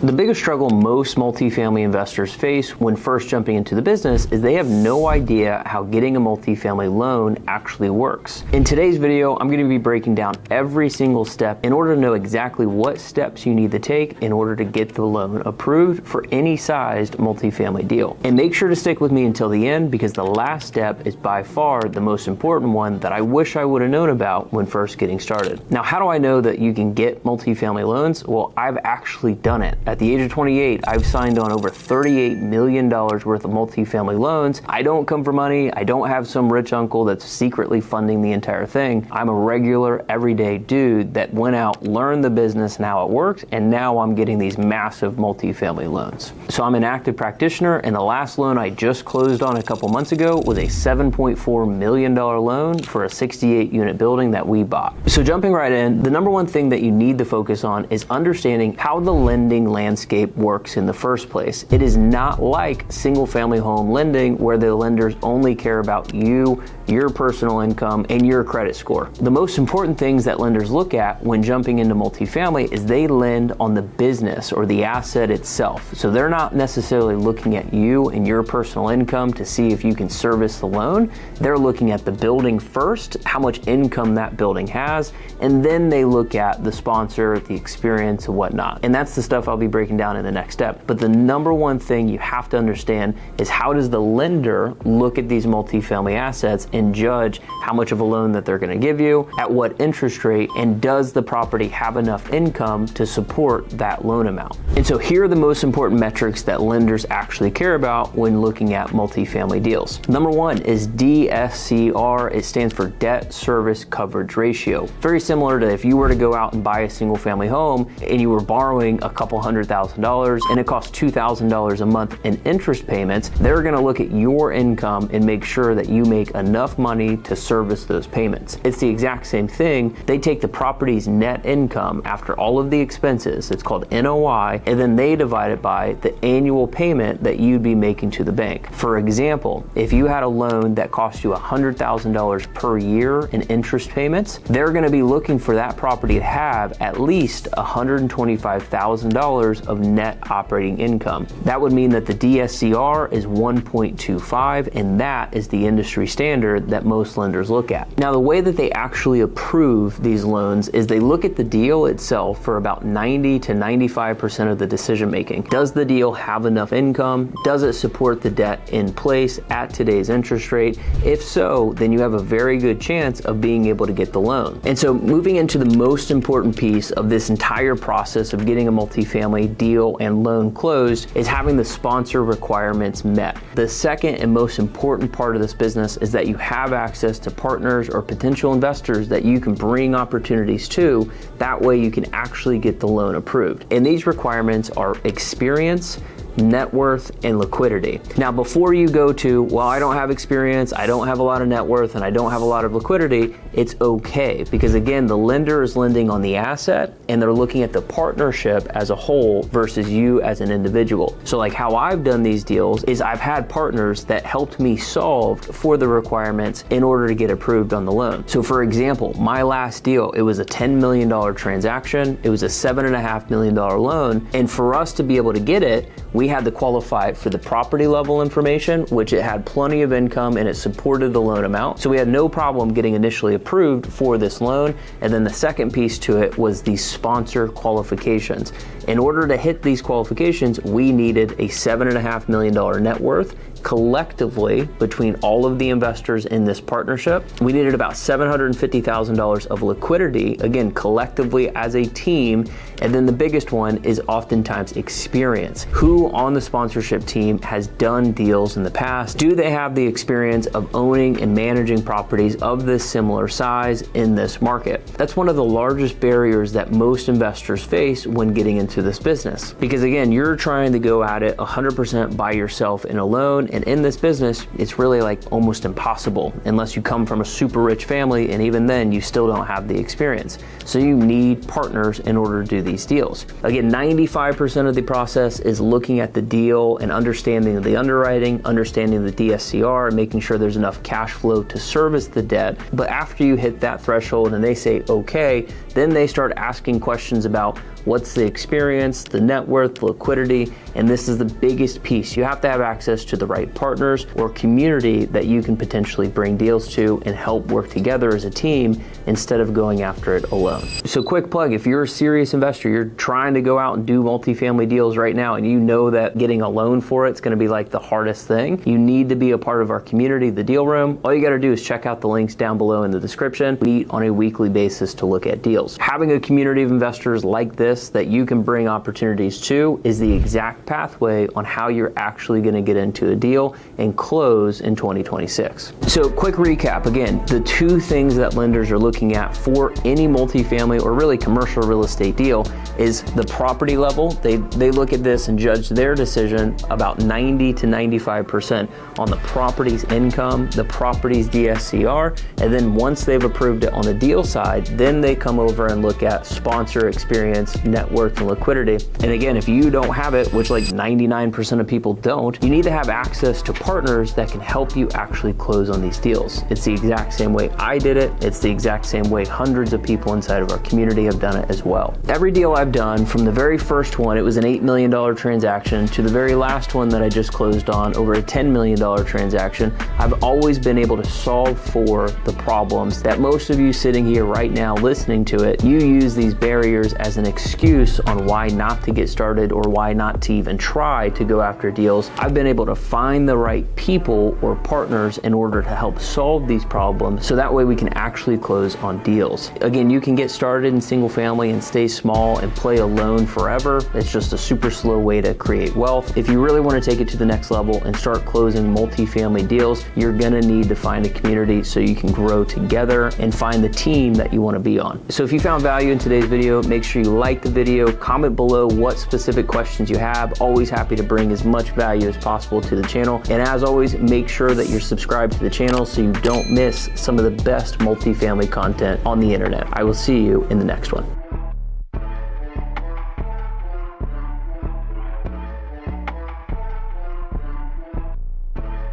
The biggest struggle most multifamily investors face when first jumping into the business is they have no idea how getting a multifamily loan actually works. In today's video, I'm going to be breaking down every single step in order to know exactly what steps you need to take in order to get the loan approved for any sized multifamily deal. And make sure to stick with me until the end because the last step is by far the most important one that I wish I would have known about when first getting started. Now, how do I know that you can get multifamily loans? Well, I've actually done it. At the age of 28, I've signed on over $38 million worth of multifamily loans. I don't come for money. I don't have some rich uncle that's secretly funding the entire thing. I'm a regular, everyday dude that went out, learned the business and how it worked, and now I'm getting these massive multifamily loans. So I'm an active practitioner, and the last loan I just closed on a couple months ago was a $7.4 million loan for a 68-unit building that we bought. So jumping right in, the number one thing that you need to focus on is understanding how the lending landscape works in the first place. It is not like single family home lending where the lenders only care about you, your personal income, and your credit score. The most important things that lenders look at when jumping into multifamily is they lend on the business or the asset itself. So they're not necessarily looking at you and your personal income to see if you can service the loan. They're looking at the building first, how much income that building has, and then they look at the sponsor, the experience, and whatnot. And that's the stuff I'll be breaking down in the next step. But the number one thing you have to understand is how does the lender look at these multifamily assets and judge how much of a loan that they're going to give you, at what interest rate, and does the property have enough income to support that loan amount. And so here are the most important metrics that lenders actually care about when looking at multifamily deals. Number one is DSCR. It stands for debt service coverage ratio. Very similar to if you were to go out and buy a single family home and you were borrowing a couple $100,000 and it costs $2,000 a month in interest payments, they're going to look at your income and make sure that you make enough money to service those payments. It's the exact same thing. They take the property's net income after all of the expenses, it's called NOI, and then they divide it by the annual payment that you'd be making to the bank. For example, if you had a loan that cost you $100,000 per year in interest payments, they're going to be looking for that property to have at least $125,000 of net operating income. That would mean that the DSCR is 1.25, and that is the industry standard that most lenders look at. Now, the way that they actually approve these loans is they look at the deal itself for about 90 to 95% of the decision making. Does the deal have enough income? Does it support the debt in place at today's interest rate? If so, then you have a very good chance of being able to get the loan. And so moving into the most important piece of this entire process of getting a multifamily deal and loan closed is having the sponsor requirements met. The second and most important part of this business is that you have access to partners or potential investors that you can bring opportunities to. That way you can actually get the loan approved. And these requirements are experience, net worth, and liquidity. Now, before you go to, well, I don't have experience, I don't have a lot of net worth, and I don't have a lot of liquidity, it's okay. Because again, the lender is lending on the asset and they're looking at the partnership as a whole versus you as an individual. So like how I've done these deals is I've had partners that helped me solve for the requirements in order to get approved on the loan. So for example, my last deal, it was a $10 million transaction. It was a $7.5 million loan. And for us to be able to get it, we had to qualify for the property level information, which it had plenty of income and it supported the loan amount. So we had no problem getting initially approved for this loan. And then the second piece to it was the sponsor qualifications. In order to hit these qualifications, we needed a $7.5 million net worth. Collectively, between all of the investors in this partnership, we needed about $750,000 of liquidity, again, collectively as a team. And then the biggest one is oftentimes experience. Who on the sponsorship team has done deals in the past? Do they have the experience of owning and managing properties of this similar size in this market? That's one of the largest barriers that most investors face when getting into this business. Because again, you're trying to go at it 100% by yourself in a loan. And in this business, it's really like almost impossible unless you come from a super rich family, and even then you still don't have the experience. So you need partners in order to do these deals. Again, 95% of the process is looking at the deal and understanding the underwriting, understanding the DSCR, making sure there's enough cash flow to service the debt. But after you hit that threshold and they say okay, then they start asking questions about What's the experience, the net worth, the liquidity, and this is the biggest piece. You have to have access to the right partners or community that you can potentially bring deals to and help work together as a team instead of going after it alone. So quick plug, if you're a serious investor, you're trying to go out and do multifamily deals right now, and you know that getting a loan for it's going to be like the hardest thing, you need to be a part of our community, the Deal Room. All you got to do is check out the links down below in the description. We meet on a weekly basis to look at deals. Having a community of investors like this that you can bring opportunities to is the exact pathway on how you're actually going to get into a deal and close in 2026. So quick recap, again, the two things that lenders are looking at for any multifamily or really commercial real estate deal is the property level. They look at this and judge their decision about 90 to 95% on the property's income, the property's DSCR, and then once they've approved it on the deal side, then they come over and look at sponsor experience, net worth, and liquidity. And again, if you don't have it, which like 99% of people don't, you need to have access to partners that can help you actually close on these deals. It's the exact same way I did it. It's the exact same way hundreds of people inside of our community have done it as well. Every deal I've done, from the very first one, it was an $8 million transaction, to the very last one that I just closed on, over a $10 million transaction, I've always been able to solve for the problems that most of you sitting here right now listening to it, you use these barriers as an excuse on why not to get started or why not to even try to go after deals. I've been able to find the right people or partners in order to help solve these problems, so that way we can actually close on deals. Again, you can get started in single family and stay small and play alone forever. It's just a super slow way to create wealth. If you really want to take it to the next level and start closing multifamily deals, you're gonna need to find a community so you can grow together and find the team that you want to be on. So if you found value in today's video, make sure you like the video, comment below what specific questions you have. Always happy to bring as much value as possible to the channel. And as always, make sure that you're subscribed to the channel so you don't miss some of the best multifamily content on the internet. I will see you in the next one.